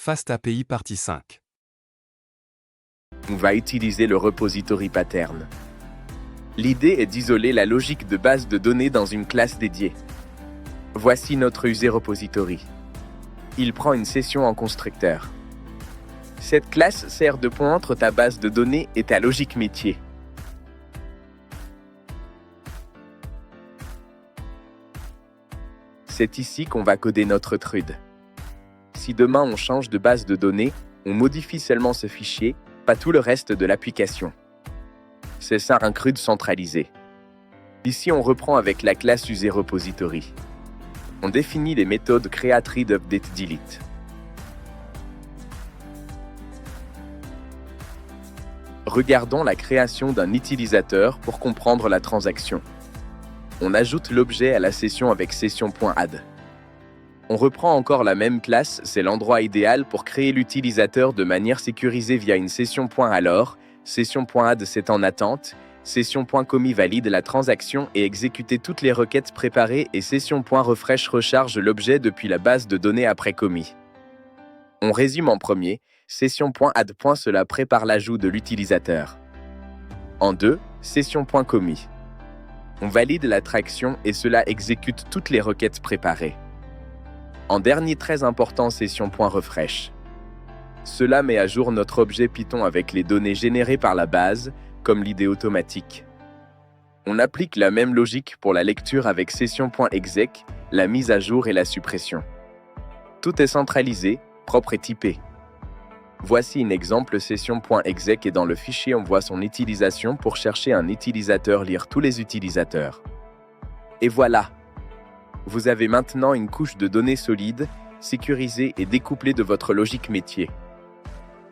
Fast API partie 5. On va utiliser le repository pattern. L'idée est d'isoler la logique de base de données dans une classe dédiée. Voici notre user repository. Il prend une session en constructeur. Cette classe sert de pont entre ta base de données et ta logique métier. C'est ici qu'on va coder notre TRUD. Si demain on change de base de données, on modifie seulement ce fichier, pas tout le reste de l'application. C'est ça un CRUD centralisé. Ici on reprend avec la classe userRepository. On définit les méthodes create, read, update, delete. Regardons la création d'un utilisateur pour comprendre la transaction. On ajoute l'objet à la session avec session.add. On reprend encore la même classe, c'est l'endroit idéal pour créer l'utilisateur de manière sécurisée via une session.alloc, session.add c'est en attente, session.commit valide la transaction et exécuter toutes les requêtes préparées et session.refresh recharge l'objet depuis la base de données après commit. On résume en premier, session.add. Cela prépare l'ajout de l'utilisateur. En 2, session.commit. On valide la traction et cela exécute toutes les requêtes préparées. En dernier très important, session.refresh. Cela met à jour notre objet Python avec les données générées par la base, comme l'idée automatique. On applique la même logique pour la lecture avec session.exec, la mise à jour et la suppression. Tout est centralisé, propre et typé. Voici un exemple session.exec et dans le fichier on voit son utilisation pour chercher un utilisateur, lire tous les utilisateurs. Et voilà! Vous avez maintenant une couche de données solide, sécurisée et découplée de votre logique métier.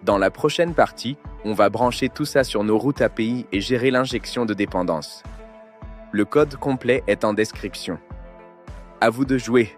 Dans la prochaine partie, on va brancher tout ça sur nos routes API et gérer l'injection de dépendances. Le code complet est en description. À vous de jouer!